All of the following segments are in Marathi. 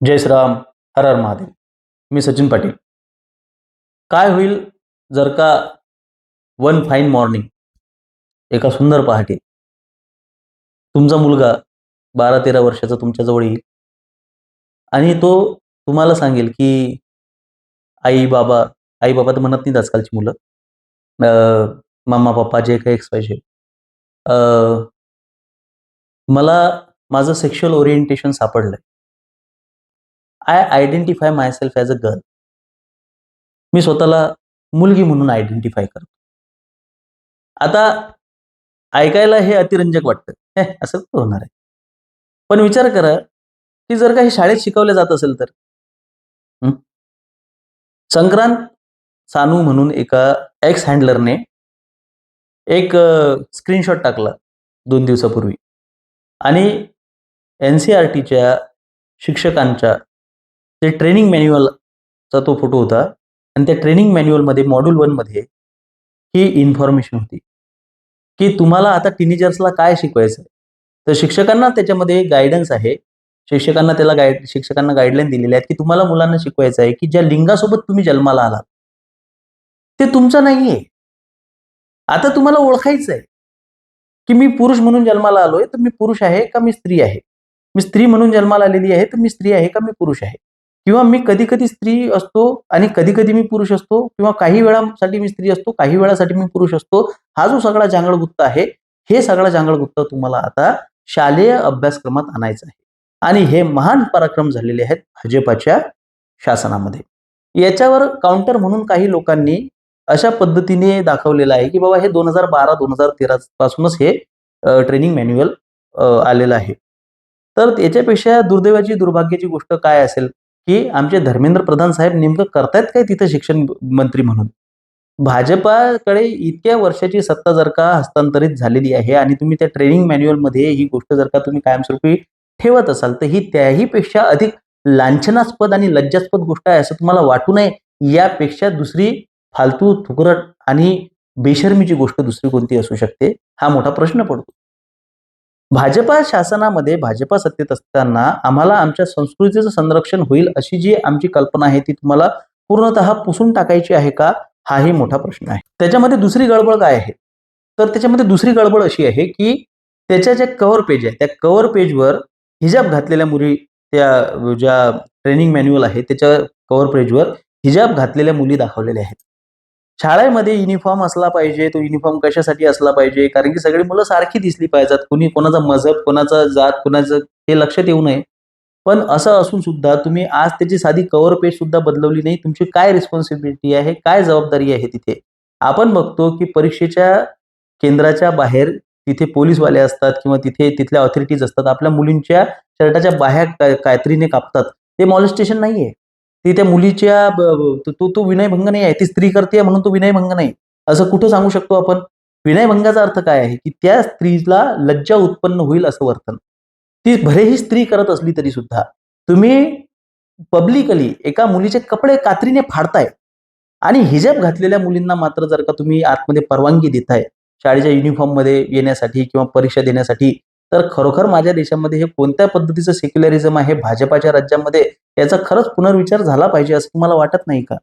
जय श्रीराम. हर हर महादेव. मी सचिन पाटील. काय होईल जर का वन फाईन मॉर्निंग, एका सुंदर पहाटे तुमचा मुलगा 12-13 वर्षाचा तुमच्याजवळ येईल आणि तो तुम्हाला सांगेल की आई बाबा, आई बाबा तर म्हणत नाहीत आजकालची मुलं, मामा पप्पा जे काही एक्स-वाय-झेड, मला माझं सेक्शुअल ओरिएंटेशन सापडलंय. I identify myself as a girl. मी स्वतःला मुलगी म्हणून आयडेंटिफाय करतो. आता ऐकायला हे अतिरंजक वाटतं. असं तर होणार आहे. पण विचार करा, की जर का हे शाळेत शिकवलं जात असेल तर? हं? संक्रांत सानू म्हणून एका एक्स हँडलरने एक स्क्रीनशॉट टाकला 2 दिवसापूर्वी आणि NCERTच्या शिक्षकांच्या ते ट्रेनिंग मॅन्युअलचा तो फोटो होता आणि त्या ट्रेनिंग मॅन्युअलमध्ये मॉड्यूल 1 मध्ये ही इन्फॉर्मेशन होती, की तुम्हाला आता टीनेजर्सला काय शिकवायचं आहे. तर शिक्षकांना त्याच्यामध्ये गाईडन्स आहे. शिक्षकांना गाईडलाईन दिलेल्या आहेत, की तुम्हाला मुलांना शिकवायचं आहे, की ज्या लिंगासोबत तुम्ही जन्माला आलात, ते तुमचं नाहीये. आता तुम्हाला ओळखायचं आहे, की मी पुरुष म्हणून जन्माला आलोय, तर मी पुरुष आहे का मी स्त्री आहे? मी स्त्री म्हणून जन्माला आलेली आहे, तर मी स्त्री आहे का मी पुरुष आहे? किंवा मी कधी-कधी स्त्री असतो आणि कधी-कधी मी पुरुष असतो किंवा काही वेळासाठी मी स्त्री असतो, काही वेळासाठी मी पुरुष असतो. हा जो सगळा जांगळगुत्ता आहे, हे सगळा जांगळगुत्ता तुम्हाला आता शालेय अभ्यासक्रमात आणायचा आहे. आणि हे महान पराक्रम झालेले आहेत भाजपाच्या शासनामध्ये. याच्यावर काउंटर म्हणून काही लोकांनी अशा पद्धतीने दाखवलेलं आहे, की बाबा हे 2012-2013 पासूनच हे ट्रेनिंग मॅन्युअल आलेलं आहे. तर याच्यापेक्षा दुर्दैवाची, दुर्भाग्याची गोष्ट काय असेल, की आमचे धर्मेंद्र प्रधान साहेब नेमकं करतायत काय तिथं शिक्षण मंत्री म्हणून? भाजपाकडे इतक्या वर्षाची सत्ता जर का हस्तांतरित झालेली आहे आणि तुम्ही त्या ट्रेनिंग मॅन्युअलमध्ये ही गोष्ट जर का तुम्ही कायमस्वरूपी ठेवत असाल, तर ही त्याहीपेक्षा अधिक लांछनास्पद आणि लज्जास्पद गोष्ट आहे असं तुम्हाला वाटू नये. यापेक्षा दुसरी फालतू, थुकरट आणि बेशर्मीची गोष्ट दुसरी कोणती असू शकते? हा मोठा प्रश्न पडतो. भाजपा शासनामध्ये भाजपा सत्तेत असताना आम्हाला आमच्या संस्कृतीचं संरक्षण होईल अशी जी आमची कल्पना आहे ती तुम्हाला पूर्णतः पुसून टाकायची आहे का? हाही मोठा प्रश्न आहे. त्याच्यामध्ये दुसरी गडबड काय आहे? तर त्याच्यामध्ये दुसरी गडबड अशी आहे, की त्याच्या जे कव्हर पेज आहे, त्या कव्हर पेजवर हिजाब घातलेल्या मुली, त्या ज्या ट्रेनिंग मॅन्युअल आहे त्याच्या कव्हर पेजवर हिजाब घातलेल्या मुली दाखवलेल्या आहेत. शाळेमध्ये युनिफॉर्म असला पाहिजे. तो युनिफॉर्म कशासाठी असला पाहिजे? कारण की सगळी मुलं सारखी दिसली पाहिजेत. कोणी कोणाचा मजहब, कोणाचा जात, कोणाचं हे लक्षात येऊ नये. पण असं असून सुद्धा तुम्ही आज त्याची साधी कव्हर पेज सुद्धा बदलवली नाही. तुमची काय रिस्पॉन्सिबिलिटी आहे? काय जबाबदारी आहे तिथे? आपण बघतो की परीक्षेच्या केंद्राच्या बाहेर तिथे पोलिसवाले असतात किंवा तिथल्या ऑथॉरिटीज असतात. आपल्या मुलींच्या शर्टाच्या बाह्या कात्रीने कापतात. ते मॉलेस्टेशन नाहीये. ती त्या मुलीच्या तो विनयभंग नाही आहे. ती स्त्री करते म्हणून तो विनयभंग नाही. असं कुठं सांगू शकतो आपण? विनयभंगाचा अर्थ काय आहे? की त्या स्त्रीला लज्जा उत्पन्न होईल असं वर्तन. ती भलेही स्त्री करत असली तरी सुद्धा तुम्ही पब्लिकली एका मुलीचे कपडे कात्रीने फाडताय आणि हिजाब घातलेल्या मुलींना मात्र जर का तुम्ही आतमध्ये परवानगी देताय शाळेच्या युनिफॉर्ममध्ये येण्यासाठी किंवा परीक्षा देण्यासाठी, तर खरोखर माझ्या देशामध्ये हे कोणत्या पद्धतीचं सेक्युलरिझम आहे भाजपाच्या राज्यामध्ये, याचा खरंच पुनर्विचार झाला पाहिजे असं तुम्हाला वाटत नाही का?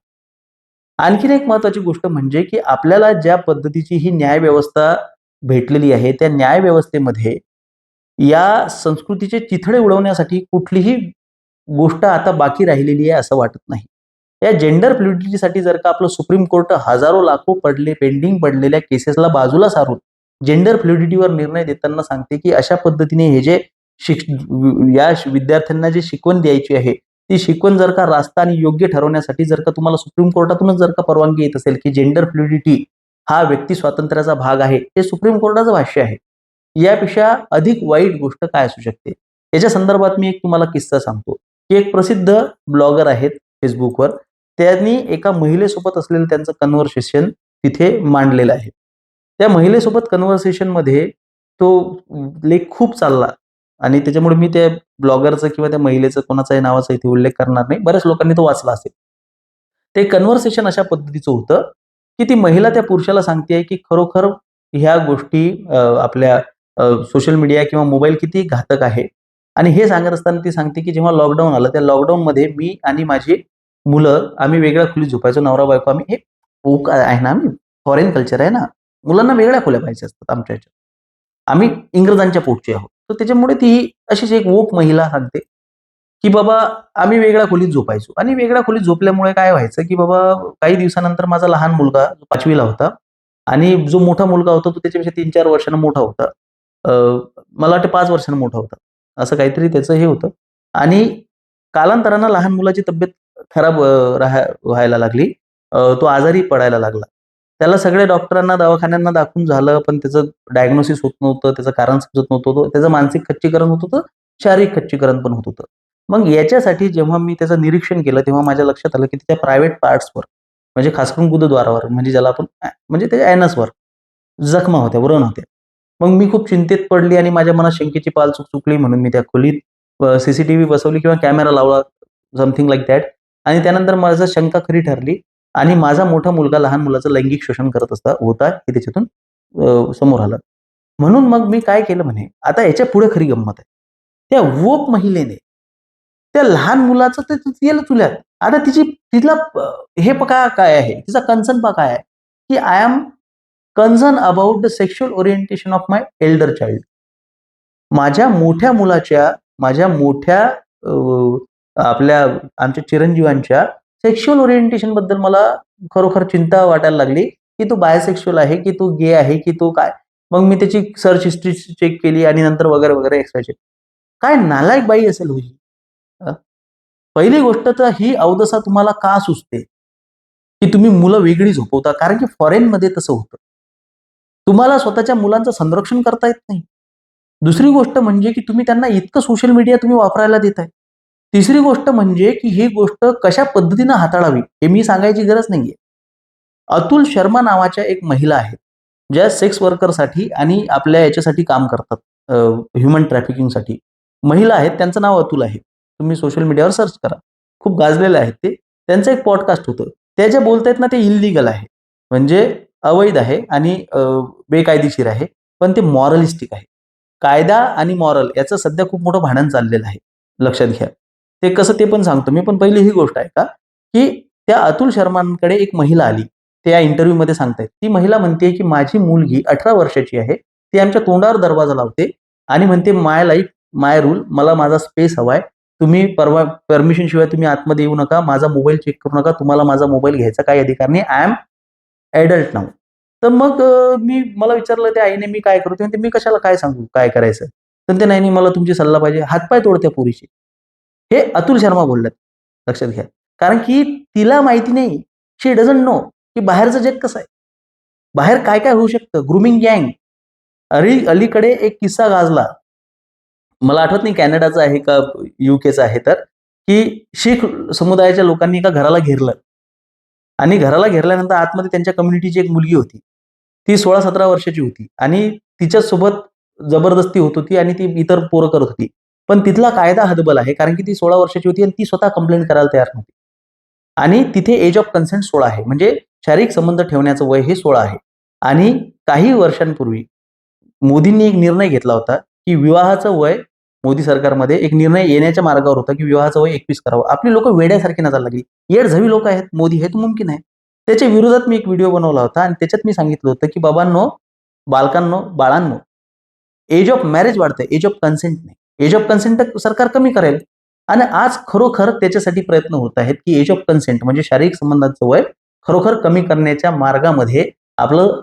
आणखीन एक महत्त्वाची गोष्ट म्हणजे, की आपल्याला ज्या पद्धतीची ही न्यायव्यवस्था भेटलेली आहे, त्या न्यायव्यवस्थेमध्ये या संस्कृतीचे चिथडे उडवण्यासाठी कुठलीही गोष्ट आता बाकी राहिलेली आहे असं वाटत नाही. या जेंडर फ्लुइडिटीसाठी जर का आपलं सुप्रीम कोर्ट हजारो लाखो पेंडिंग पडलेल्या केसेसला बाजूला सारून जेंडर फ्लुइडिटीवर निर्णय देताना सांगते, की अशा पद्धतीने हे जे या विद्यार्थ्यांना जी शिकवण द्यायची आहे, ती शिकवण जर का रास्त आणि योग्य ठरवण्यासाठी जर का तुम्हाला सुप्रीम कोर्टातूनच जर का परवानगी येत असेल, की जेंडर फ्लुइडिटी हा व्यक्ती स्वातंत्र्याचा भाग आहे, हे सुप्रीम कोर्टाचं भाष्य आहे. यापेक्षा अधिक वाईट गोष्ट काय असू शकते? याच्या संदर्भात मी एक तुम्हाला किस्सा सांगतो, की एक प्रसिद्ध ब्लॉगर आहेत Facebookवर. त्यांनी एका महिलेसोबत असलेलं त्यांचं कन्व्हर्सेशन तिथे मांडलेलं आहे. त्या महिलेसोबत कन्व्हर्सेशनमध्ये तो लेख खूप चालला आणि त्याच्यामुळे मी त्या ब्लॉगरचं किंवा त्या महिलेचं कोणाच्याही नावाचा इथे उल्लेख करणार नाही. बऱ्याच लोकांनी तो वाचला असेल. ते कन्व्हर्सेशन अशा पद्धतीचं होतं, की ती महिला त्या पुरुषाला सांगतेय, की खरोखर ह्या गोष्टी आपल्या सोशल मीडिया किंवा मोबाईल किती घातक आहे आणि हे सांगत असताना ती सांगते, की जेव्हा लॉकडाऊन आलं, त्या लॉकडाऊनमध्ये मी आणि माझी मुलं आम्ही वेगळ्या खोलीत झोपायचो. नवरा-बायको आम्ही. हे फोक आहे ना, आम्ही फॉरेन कल्चर आहे ना. मुलांना वेगळ्या खोल्या पाहिजे असतात आमच्या ह्याच्यात. आम्ही इंग्रजांच्या पोटचे आहोत. तर त्याच्यामुळे ती अशीच एक वोक महिला सांगते, की बाबा आम्ही वेगळ्या खोलीत झोपायचो आणि वेगळ्या खोलीत झोपल्यामुळे काय व्हायचं, की बाबा काही दिवसानंतर माझा लहान मुलगा 5वी ला होता आणि जो मोठा मुलगा होता तो त्याच्यापेक्षा 3-4 वर्षांनी मोठा होता. अ, मला वाटतं 5 वर्षांनी मोठा होता. असं काहीतरी त्याचं हे होतं आणि कालांतरानं लहान मुलाची तब्येत खराब व्हायला लागली. तो आजारी पडायला लागला. त्याला सगळ्या डॉक्टरांना, दवाखान्यांना दाखवून झालं, पण त्याचं डायग्नोसिस होत नव्हतं, त्याचं कारण समजत नव्हतं. त्याचं मानसिक खच्चीकरण होत होतं, शारीरिक खच्चीकरण पण होत होतं. मग याच्यासाठी जेव्हा मी त्याचं निरीक्षण केलं, तेव्हा माझ्या लक्षात आलं, की त्याच्या प्रायव्हेट पार्ट्सवर म्हणजे खास करून गुदद्वारावर म्हणजे ज्याला आपण म्हणजे त्याच्या ॲनसवर जखमा होत्या, व्रण होत्या. मग मी खूप चिंतेत पडली आणि माझ्या मनात शंकेची पाल चुकचुकली म्हणून मी त्या खोलीत सीसीटीव्ही बसवली किंवा कॅमेरा लावला, समथिंग लाइक दॅट आणि त्यानंतर माझं शंका खरी ठरली आणि माझा मोठा मुलगा लहान मुलाचं लैंगिक शोषण करत होता हे त्याच्यातून समोर आलं. म्हणून मग मी काय केलं म्हणे, आता याच्यापुढे खरी गंमत आहे. त्या वोक महिलेने त्या लहान मुलाचं ते केलं चुल्यात. आता तिला हे पहा काय आहे, तिचा कन्सर्न पहा काय आहे, की I am concern about the sexual orientation of my elder child. माझ्या मोठ्या मुलाच्या, माझ्या मोठ्या आपल्या आमच्या चिरंजीवांच्या सेक्शुअल ओरिएंटेशन बद्दल मला खरोखर चिंता वाटायला लागली, की तो बायसेक्शुअल आहे, की तो गे आहे, की तो काय? मग मी त्याची सर्च हिस्ट्री चेक केली आणि नंतर वगैरे, वगैरे एक्स-वाय-झेड. काय नालायक बाई असेल हो ही? अ, पहिली गोष्ट तर ही अवदसा तुम्हाला का सुचते, की तुम्ही मुलं वेगळी झोपवता? कारण की फॉरेनमध्ये तसं होतं. तुम्हाला स्वतःच्या मुलांचं संरक्षण करता येत नाही. दुसरी गोष्ट म्हणजे की तुम्ही त्यांना इतकं सोशल मीडिया तुम्ही वापरायला देताय. तिसरी गोष्ट म्हणजे की ही गोष्ट कशा पद्धतीनं हाताळावी हे मी सांगायची गरज नाहीये. अतुल शर्मा नावाच्या एक महिला आहेत, ज्या सेक्स वर्करसाठी आणि आपल्या याच्यासाठी काम करतात, ह्युमन ट्रॅफिकिंगसाठी. महिला आहेत, त्यांचं नाव अतुल आहे. तुम्ही सोशल मीडियावर सर्च करा. खूप गाजलेले आहेत ते. त्यांचं एक पॉडकास्ट होतं. ते जे बोलतायत ना ते इल्लीगल आहे. म्हणजे अवैध आहे आणि बेकायदेशीर आहे. पण ते मॉरलिस्टिक आहे. कायदा आणि मॉरल याचं सध्या खूप मोठं भांडण चाललेलं आहे. लक्षात घ्या. ते कसं ते पण सांगतो मी. पण पहिली ही गोष्ट आहे का, की त्या अतुल शर्मांकडे एक महिला आली. ते या इंटरव्ह्यूमध्ये सांगतायत. ती महिला म्हणते, की माझी मुलगी 18 वर्षाची आहे. ती आमच्या तोंडावर दरवाजा लावते आणि म्हणते, "माय लाईफ, माय रूल. मला माझा स्पेस हवाय. तुम्ही परमिशन शिवाय तुम्ही आतमध्ये येऊ नका. माझा मोबाईल चेक करू नका. तुम्हाला माझा मोबाईल घ्यायचा काही अधिकार नाही. I am adult now." तर मग मला विचारलं त्या आईने, "मी काय करू?" ती म्हणते, "मी कशाला काय सांगू काय करायचं?" तर ते, "नाही, नाही, मला तुमची सल्ला पाहिजे." हातपाय तोड त्या पोरीचे. हे अतुल शर्मा बोललेत. लक्षात घ्या. कारण की तिला माहिती नाही. शी डझंट नो की बाहेरचं जग कसं आहे. बाहेर काय-काय होऊ शकतं. ग्रूमिंग गँग. अलीकडे एक किस्सा गाजला. मला आठवत नाही कॅनडाचा आहे का यूकेचा आहे तर, की शीख समुदायाच्या लोकांनी एका घराला घेरलं आणि घराला घेरल्यानंतर आतमध्ये त्यांच्या कम्युनिटीची एक मुलगी होती. ती 16-17 वर्षाची होती आणि तिच्यासोबत जबरदस्ती होत होती आणि ती इतर पोरं करत होती. पण तिथला कायदा हतबल आहे कारण की ती 16 वर्षाची होती आणि ती स्वतः कंप्लेंट करायला तयार नव्हती. आणि तिथे एज ऑफ कन्सेंट 16 आहे. म्हणजे शारीरिक संबंध ठेवण्याचं वय हे 16 आहे. आणि काही वर्षांपूर्वी मोदींनी एक निर्णय घेतला होता, की विवाहाचं वय मोदी सरकारमध्ये एक निर्णय येण्याच्या मार्गावर होता, की विवाहाचं वय 21 करावं. आपली लोकं वेड्यासारखी नाचायला लागली. येडझवी लोकं आहेत मोदी, हे तर मुमकिन आहे. त्याच्या विरोधात मी एक व्हिडिओ बनवला होता आणि त्याच्यात मी सांगितलं होतं, की बाबांनो, बालकांनो, बाळांनो, एज ऑफ मॅरेज वाढतंय, एज ऑफ कन्सेंट नाही. एज ऑफ कन्सेंट तर सरकार कमी करेल आणि आज खरोखर त्याच्यासाठी प्रयत्न होत आहेत, की एज ऑफ कन्सेंट म्हणजे शारीरिक संबंधाचं वय खरोखर कमी करण्याच्या मार्गामध्ये आपलं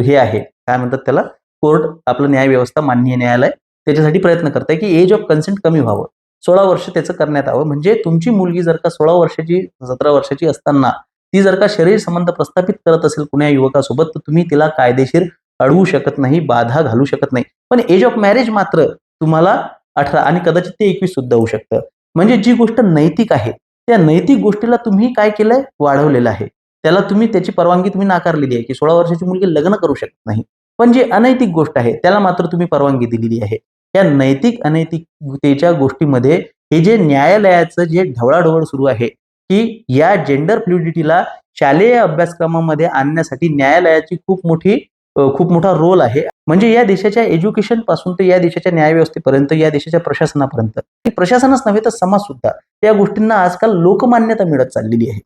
हे आहे, काय म्हणतात त्याला, कोर्ट, आपलं न्यायव्यवस्था, माननीय न्यायालय त्याच्यासाठी प्रयत्न करत आहे, की एज ऑफ कन्सेंट कमी व्हावं. 16 वर्ष त्याचं करण्यात यावं. म्हणजे तुमची मुलगी जर का 16 वर्षाची, 17 वर्षाची असताना ती जर का शरीर संबंध प्रस्थापित करत असेल कुण्या युवकासोबत, तर तुम्ही तिला कायदेशीर अडवू शकत नाही, बाधा घालू शकत नाही. पण एज ऑफ मॅरेज मात्र तुम्हाला 18 आणि कदाचित ते 21 सुद्धा होऊ शकतं. म्हणजे जी गोष्ट नैतिक आहे, त्या नैतिक गोष्टीला तुम्ही काय केलंय? वाढवलेलं आहे. त्याला तुम्ही त्याची परवानगी तुम्ही नाकारलेली आहे, की 16 वर्षाची मुलगी लग्न करू शकत नाही. पण जी अनैतिक गोष्ट आहे, त्याला मात्र तुम्ही परवानगी दिलेली आहे. या नैतिक अनैतिकतेच्या गोष्टीमध्ये हे जे न्यायालयाचं जे ढवळाढवळ सुरू आहे, की या जेंडर फ्लुइडिटीला शालेय अभ्यासक्रमामध्ये आणण्यासाठी न्यायालयाची खूप मोठी खूप मोठा रोल आहे. म्हणजे या देशाच्या एज्युकेशन पासून ते या देशाच्या न्यायव्यवस्थेपर्यंत, या देशाच्या प्रशासनापर्यंत, प्रशासनच नव्हे तर समाज सुद्धा, या गोष्टींना आजकाल लोकमान्यता मिळत चाललेली आहे.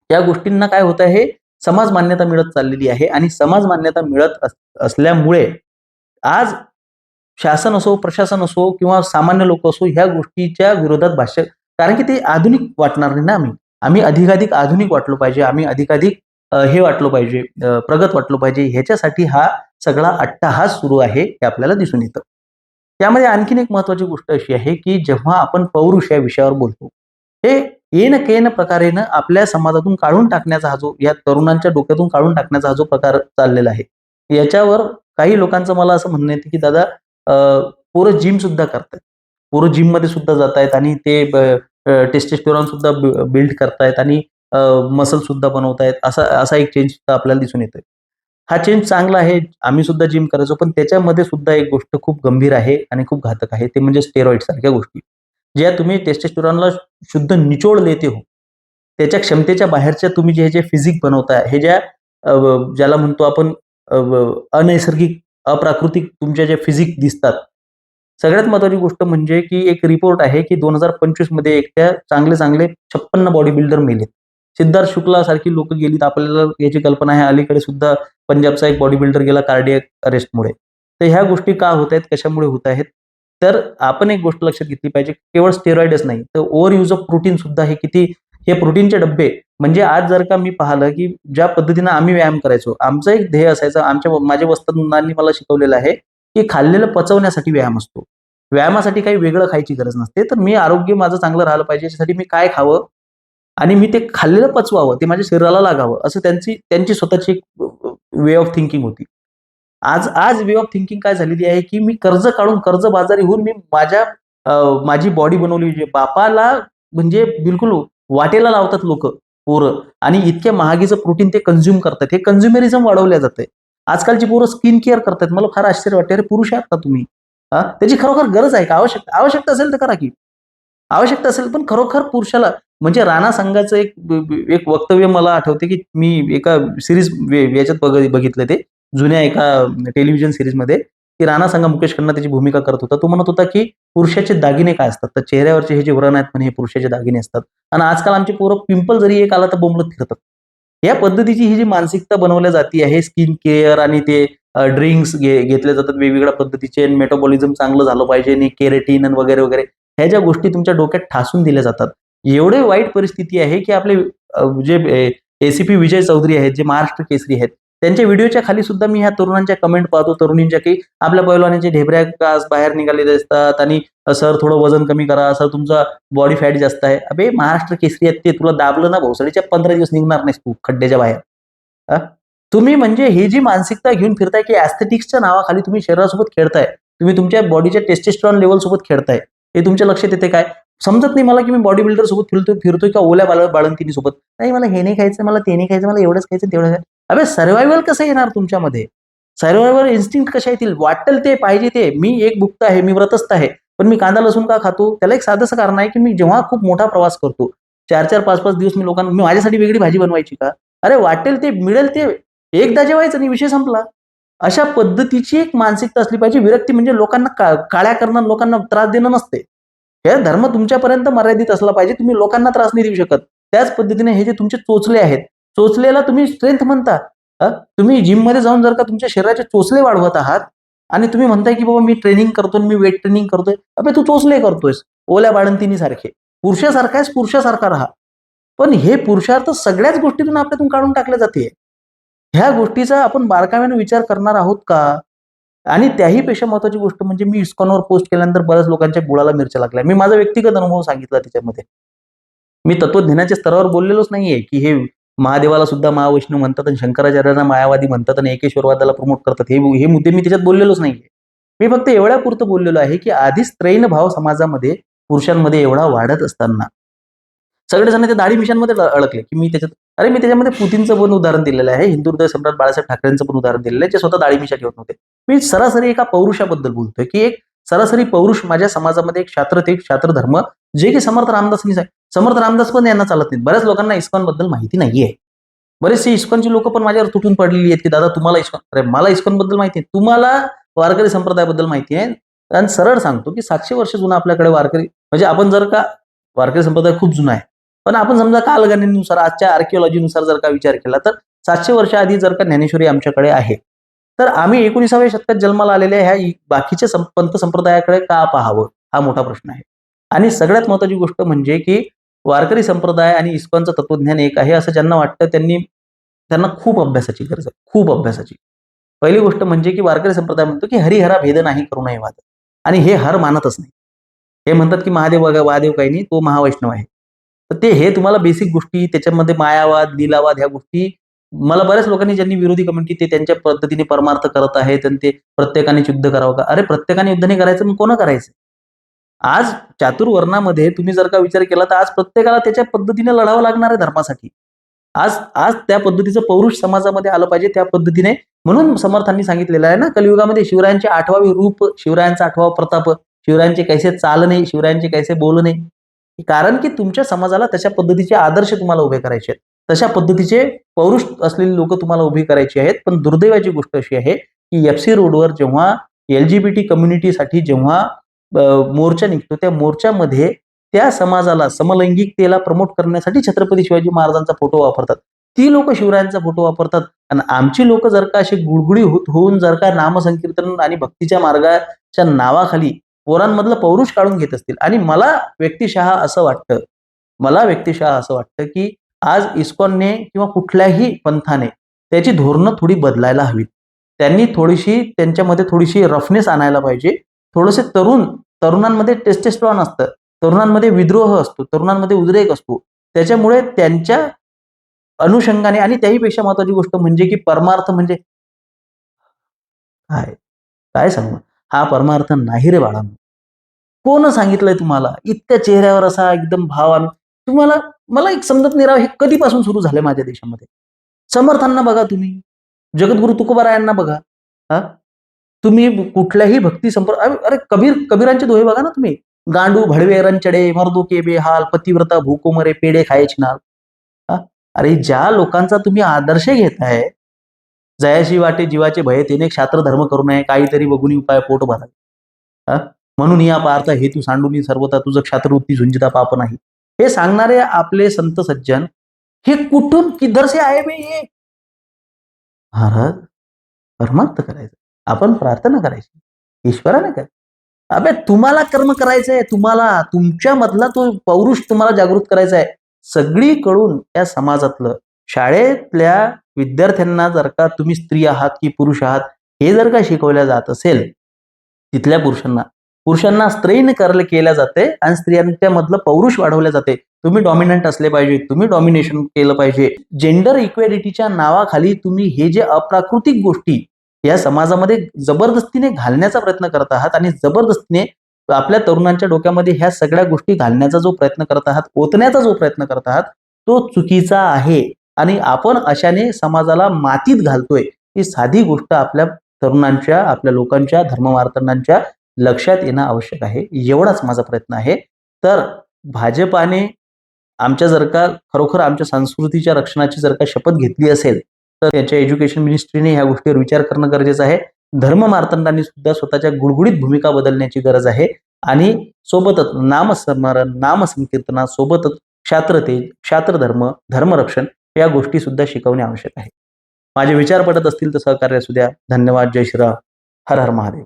या गोष्टींना काय होत आहे, समाज मान्यता मिळत चाललेली आहे आणि समाज मान्यता मिळत असल्यामुळे आज शासन असो, प्रशासन असो किंवा सामान्य लोक असो, ह्या गोष्टीच्या विरोधात भाष्य, कारण की ते आधुनिक वाटणार नाही ना आम्ही. आम्ही अधिकाधिक आधुनिक वाटलो पाहिजे, आम्ही अधिकाधिक हे वाटलो पाहिजे, प्रगत वाटलो पाहिजे, ह्याच्यासाठी हा सगळा अट्टाहास सुरू आहे, हे आपल्याला दिसून येतं. त्यामध्ये आणखीन एक महत्त्वाची गोष्ट अशी आहे, की जेव्हा आपण पौरुष या विषयावर बोलतो, हे येन केन प्रकारेनं आपल्या समाजातून काढून टाकण्याचा हा जो, या तरुणांच्या डोक्यातून काढून टाकण्याचा हा जो प्रकार चाललेला आहे, याच्यावर काही लोकांचं मला असं म्हणणं येतं, की दादा पोरं जिम सुद्धा करतायत. पोरं जिममध्ये सुद्धा जातायत आणि ते टेस्टोस्टेरॉन सुद्धा बिल्ड करतायत आणि मसल सुद्धा बनवतायत. असा असा एक चेंज सुद्धा आपल्याला दिसून येतोय. हा चेंज चांगला आहे. आम्ही सुद्धा जिम करायचो. पण त्याच्यामध्ये सुद्धा एक गोष्ट खूप गंभीर आहे आणि खूप घातक आहे. ते म्हणजे स्टेरॉइड सारख्या गोष्टी. ज्या तुम्ही टेस्टोस्टेरॉनला शुद्ध निचोड लेते हो. त्याच्या क्षमतेच्या बाहेरच्या तुम्ही जे फिजिक बनवताय, हे अ, ज्याला म्हणतो आपण अनैसर्गिक, अप्राकृतिक तुमच्या ज्या फिजिक दिसतात. सगळ्यात महत्त्वाची गोष्ट म्हणजे की एक रिपोर्ट आहे की 2025 मध्ये एकट्या चांगले-चांगले 56 बॉडी बिल्डर मेलेत. सिद्धार्थ शुक्ला सारखी लोकं गेलीत. आपल्याला याची कल्पना आहे. अलीकडे सुद्धा पंजाबचा एक बॉडी बिल्डर गेला कार्डियाक अरेस्टमुळे. तर ह्या गोष्टी का होत आहेत? कशामुळे होत आहेत? तर आपण एक गोष्ट लक्षात घेतली पाहिजे. केवळ स्टेरॉइडच नाही, तर ओव्हर यूज ऑफ प्रोटीन सुद्धा हे किती, हे प्रोटीनचे डब्बे, म्हणजे आज जर का मी पाहिलं की ज्या पद्धतीनं आम्ही व्यायाम करायचो, आमचं एक ध्येय असायचं, माझ्या वस्तादांनी मला शिकवलेलं आहे, की खाल्लेलं पचवण्यासाठी व्यायाम असतो. व्यायामासाठी काही वेगळं खायची गरज नसते. तर मी आरोग्य माझं चांगलं राहिलं पाहिजे याच्यासाठी मी काय खावं आणि मी ते खाल्लेलं पचवावं, ते माझ्या शरीराला लागावं, असं त्यांची त्यांची स्वतःची एक वे ऑफ थिंकिंग होती. आज आज वे ऑफ थिंकिंग काय झालेली आहे, की मी कर्ज काढून, कर्जबाजारी होऊन मी माझी बॉडी बनवली पाहिजे. बापाला म्हणजे बिलकुल वाटेला लावतात लोकं, पोरं, आणि इतक्या महागीचं प्रोटीन ते कन्झ्युम करतात. हे कन्झ्युमरिझम वाढवलं जातंय. आजकालची पोरं स्किन केअर करतात. मला फार आश्चर्य वाटतं. अरे पुरुष आहात का तुम्ही? हां, त्याची खरोखर गरज आहे का? आवश्यकता असेल तर करा की. आवश्यकता असेल, पण खरोखर पुरुषाला, म्हणजे राणा संघाचं एक वक्तव्य मला आठवते, की मी एका सीरीज याच्यात बघितलं ते, जुन्या एका टेलिव्हिजन सीरीजमध्ये, की राणा संघा मुकेश खन्ना त्याची भूमिका करत होता. तो म्हणत होता, की पुरुषाचे दागिने काय असतात? तर चेहऱ्यावरचे हे जे व्रण आहेत म्हणे, हे पुरुषाचे दागिने असतात. आणि आजकाल आमची पोरं पिंपल जरी एक आला तर बोंबलत फिरतात. या पद्धतीची ही जी मानसिकता बनवल्या जाती आहे, स्किन केअर आणि ते ड्रिंक्स घेतले जातात वेगवेगळ्या पद्धतीचे, मेटाबॉलिझम चांगलं झालं पाहिजे आणि केरेटिन आणि वगैरे, वगैरे. ह्या ज्या गोष्टी तुमच्या डोक्यात ठासून दिल्या जातात. एवढे वाईट परिस्थिती आहे, की आपले जे एसीपी विजय चौधरी आहेत, जे महाराष्ट्र केसरी आहेत, त्यांच्या व्हिडिओच्या खाली सुद्धा मी ह्या तरुणांच्या कमेंट पाहतो, तरुणींच्या, की आपल्या पैलवानाचे ढेबऱ्या का बाहेर निघालेले असतात आणि सर थोडं वजन कमी करा, सर तुमचा बॉडी फॅट जास्त आहे. अबे महाराष्ट्र केसरी आहेत ते, तुला दाबलं ना भोसडीच्या 15 दिवस निघणार नाहीस तू खड्ड्याच्या बाहेर. हां? तुम्ही म्हणजे ही जी मानसिकता घेऊन फिरताय, की एस्थेटिक्सच्या नावाखाली तुम्ही शरीरासोबत खेळताय. तुम्ही तुमच्या बॉडीच्या टेस्टोस्टेरॉन लेव्हल सोबत खेळताय. हे तुमच्या लक्षात येते काय? समजत नाही मला, की मी बॉडी बिल्डर सोबत फिरतोय का ओल्या बाळंतिणीसोबत. नाही मला हे नाही खायचं, मला ते नाही खायचं, मला एवढंच खायचं, तेवढंच खायचं. अबे सर्व्हायव्हल कसं येणार तुमच्यामध्ये? सर्व्हायव्हल इन्स्टिंक्ट कशा येतील? वाटेल ते पाहिजे ते. मी एक भुक्त आहे, मी व्रतस्थ आहे. पण मी कांदा लसूण का खातो? त्याला एक साधंसं कारण आहे, की मी जेव्हा खूप मोठा प्रवास करतो, 4-4, 5-5 दिवस मी माझ्यासाठी वेगळी भाजी बनवायची का? अरे वाटेल ते, मिळेल ते एकदा जेवायचं आणि विषय संपला. अशा पद्धतीची एक मानसिकता असली पाहिजे. विरक्ती म्हणजे लोकांना काळ्या करणं, लोकांना त्रास देणं नसते. हे धर्म तुमच्यापर्यंत मर्यादित असला पाहिजे. तुम्ही लोकांना त्रास नाही देऊ शकत. त्याच पद्धतीने हे जे तुमचे चोचले आहेत, चोचलेला तुम्ही स्ट्रेंथ म्हणता. तुम्ही जिममध्ये जाऊन जर का तुमच्या शरीराचे चोचले वाढवत आहात आणि तुम्ही म्हणताय, की बाबा मी ट्रेनिंग करतोय, मी वेट ट्रेनिंग करतोय. अबे तू चोचले करतोयस, ओल्या बाळंतिणीसारखे. पुरुषासारखा आहेस, पुरुषासारखा राहा. पण हे पुरुषार्थ सगळ्याच गोष्टीतून आपल्यातून काढून टाकले जाते. ह्या गोष्टीचा आपण बारकाव्याने विचार करणार आहोत का? आणि त्याहीपेक्षा महत्त्वाची गोष्ट म्हणजे मी इस्कॉनवर पोस्ट केल्यानंतर बऱ्याच लोकांच्या बुळाला मिरच्या लागल्या. मी माझा व्यक्तिगत अनुभव सांगितला त्याच्यामध्ये. मी तत्वज्ञानाच्या स्तरावर बोललेलोच नाहीये, की हे महादेवाला सुद्धा महावैष्णव म्हणतात आणि शंकराचार्यांना मायावादी म्हणतात आणि एकेश्वरवादाला प्रमोट करतात. हे मुद्दे मी त्याच्यात बोललेलोच नाहीये. मी फक्त एवढ्यापुरतं बोललेलो आहे, की आधीच त्रैणभाव समाजामध्ये पुरुषांमध्ये एवढा वाढत असताना सगळेजण ते दाढी मिशांमध्ये अडकले, की मी त्याच्यामध्ये पुतीनचं पण उदाहरण दिलेलं आहे. हिंदू हृदय सम्राट बाळासाहेब ठाकरेंचं पण उदाहरण दिलेलं आहे, जे स्वतः दाढी मिशा ठेवत नव्हते. मी सरासरी एका पौरुषाबद्दल बोलतोय, की एक सरासरी पौरुष माझ्या समाजामध्ये एक क्षात्र धर्म, जे की समर्थ रामदासांनी समर्थ रामदास पण यांना चालत नाहीत. बऱ्याच लोकांना इस्कॉनबद्दल माहिती नाहीये. बरेचसे इस्कॉनची लोक पण माझ्यावर तुटून पडलेली आहेत की दादा तुम्हाला इस्कॉन, अरे मला इस्कॉन बद्दल माहिती आहे, तुम्हाला वारकरी संप्रदायाबद्दल माहिती आहे. आणि सरळ सांगतो की 700 वर्ष जुना आपल्याकडे वारकरी, म्हणजे आपण जर का वारकरी संप्रदाय खूप जुना आहे, पण आपण समजा कालगणनेनुसार आजच्या आर्किओलॉजीनुसार जर का विचार केला तर 700 वर्ष आधी जर का ज्ञानेश्वरी आमच्याकडे आहे, तर आम्ही 19व्या शतकात जन्माला आलेल्या ह्या बाकीच्या पंथ संप्रदायाकडे का पाहावं, हा मोठा प्रश्न आहे. आणि सगळ्यात महत्वाची गोष्ट म्हणजे की वारकरी संप्रदाय आणि इस्कॉनचं तत्वज्ञान एक आहे असं ज्यांना वाटतं त्यांना खूप अभ्यासाची गरज आहे, खूप अभ्यासाची. पहिली गोष्ट म्हणजे की वारकरी संप्रदाय म्हणतो की हरिहरा भेद नाही करू नये वाद, आणि हे हर मानतच नाही. हे म्हणतात की महादेव बघा महादेव काही नाही, तो महावैष्णव आहे. तर ते हे तुम्हाला बेसिक गोष्टी त्याच्यामध्ये मायावाद, लीलावाद ह्या गोष्टी, मला बऱ्याच लोकांनी ज्यांनी विरोधी कमेंट ते त्यांच्या पद्धतीने परमार्थ करत आहेत आणि ते प्रत्येकाने युद्ध करावं का? अरे प्रत्येकाने युद्ध नाही करायचं, मग कोण करायचं? आज चातुर्वर्णामध्ये तुम्ही जर का विचार केला तर आज प्रत्येकाला त्याच्या पद्धतीने लढावं लागणार आहे धर्मासाठी. आज आज त्या पद्धतीचं पौरुष समाजामध्ये आलं पाहिजे त्या पद्धतीने. म्हणून समर्थांनी सांगितलेलं आहे ना, कलियुगामध्ये शिवरायांचे 8वावे रूप, शिवरायांचा 8वा प्रताप, शिवरायांचे कैसे चालणे, शिवरायांचे कैसे बोलणे. कारण की तुमच्या समाजाला तशा पद्धतीचे आदर्श तुम्हाला उभे करायचे आहेत. तशा पद्धतीचे पौरुष असलेली लोक तुम्हाला उभी करायची आहेत. पण दुर्दैवाची गोष्ट अशी आहे की एफसी रोडवर जेव्हा एलजीबीटी कम्युनिटीसाठी जेव्हा मोर्चा निघतो, त्या मोर्चामध्ये त्या समाजाला समलैंगिकतेला प्रमोट करण्यासाठी छत्रपती शिवाजी महाराजांचा फोटो वापरतात. ती लोक शिवरायांचा फोटो वापरतात. आणि आमची लोक जर का अशी गुळगुळी होऊन जर का नामसंकीर्तन आणि भक्तीच्या मार्गाच्या नावाखाली पोरांमधलं पौरुष काढून घेत असतील, आणि मला व्यक्तिशः असं वाटतं की आज इस्कॉनने किंवा कुठल्याही पंथाने त्याची धोरणं थोडी बदलायला हवीत. त्यांनी त्यांच्यामध्ये थोडीशी रफनेस आणायला पाहिजे. थोडेसे तरुणांमध्ये टेस्टेस्ट्रॉन असतं, तरुणांमध्ये विद्रोह असतो, तरुणांमध्ये उद्रेक असतो. त्याच्यामुळे त्यांच्या अनुषंगाने, आणि त्याहीपेक्षा महत्वाची गोष्ट म्हणजे की परमार्थ म्हणजे काय काय सांगू, हा परमार्थ नाही रे बाळांनो. कोण सांगितलंय तुम्हाला? इतक्या चेहऱ्यावर असा एकदम भाव आणून तुम्हाला, मला एक समजत नाही राव, हे कधीपासून सुरू झालंय माझ्या देशामध्ये? समर्थांना बघा तुम्ही, जगद्गुरु तुकोबारायांना बघा. हां? तुम्ही कुठल्याही भक्ती अरे कबीरांचे दोहे बघा ना तुम्ही. गांडू भडवे रंचडे, मर्दो के बेहाल, पतिव्रता भूको मरे, पेढे खायचे नाल. हां? अरे ज्या लोकांचा तुम्ही आदर्श घेताय, जयाशी वाटे जीवाचे भय तेने क्षात्र धर्म करू नये, काहीतरी बघुनी उपाय पोट भरावे. हां? म्हणून या पार्थ हेतू सांडूनी सर्वता तुझं क्षात्रवृत्ती झुंजिता पाप नाही. हे सांगणारे आपले संत सज्जन, हे कुठून किधर से आए बे ये? महाराज, परमार्थ करायचं, आपण प्रार्थना करायची, ईश्वराने काय. अबे तुम्हाला कर्म करायचंय, तुम्हाला तुमच्यामधला तो पौरुष तुम्हाला जागृत करायचा आहे. सगळीकडून त्या समाजातलं, शाळेतल्या विद्यार्थ्यांना जर का तुम्ही स्त्री आहात की पुरुष आहात हे जर का शिकवल्या जात असेल, तिथल्या पुरुषांना स्त्रीने केल्या जाते आणि स्त्रियांच्या मधलं पौरुष वाढवलं जाते. तुम्ही डॉमिनंट असले पाहिजे, तुम्ही डॉमिनेशन केलं पाहिजे. जेंडर इक्वॅलिटीच्या नावाखाली तुम्ही हे जे अप्राकृतिक गोष्टी या समाजामध्ये जबरदस्तीने घालण्याचा प्रयत्न करत आहात, आणि जबरदस्तीने आपल्या तरुणांच्या डोक्यामध्ये ह्या सगळ्या गोष्टी घालण्याचा जो प्रयत्न करत आहात, ओतण्याचा जो प्रयत्न करत आहात, तो चुकीचा आहे. आणि आपण अशाने समाजाला मातीत घालतोय, ही साधी गोष्ट आपल्या तरुणांच्या, आपल्या लोकांच्या, धर्ममार्तंडांच्या लक्षात येणं आवश्यक आहे. एवढाच माझा प्रयत्न आहे. तर भाजपाने जर का खरोखर आमच्या संस्कृतीच्या रक्षणाची जर का शपथ घेतली असेल, तर त्याच्या एज्युकेशन मिनिस्ट्रीने ह्या गोष्टीवर विचार करणं गरजेचं आहे. धर्ममार्तंडांनी सुद्धा स्वतःच्या गुळगुळीत भूमिका बदलण्याची गरज आहे. आणि सोबतच नामस्मरण, नामसंकीर्तनासोबतच क्षात्रतेज, क्षात्रधर्म, धर्मरक्षण या गोष्टी सुद्धा शिकवणे आवश्यक आहे. माझे विचार पटत असतील तर सहकार्य असू द्या. धन्यवाद. जय श्रीराम. हर हर महादेव.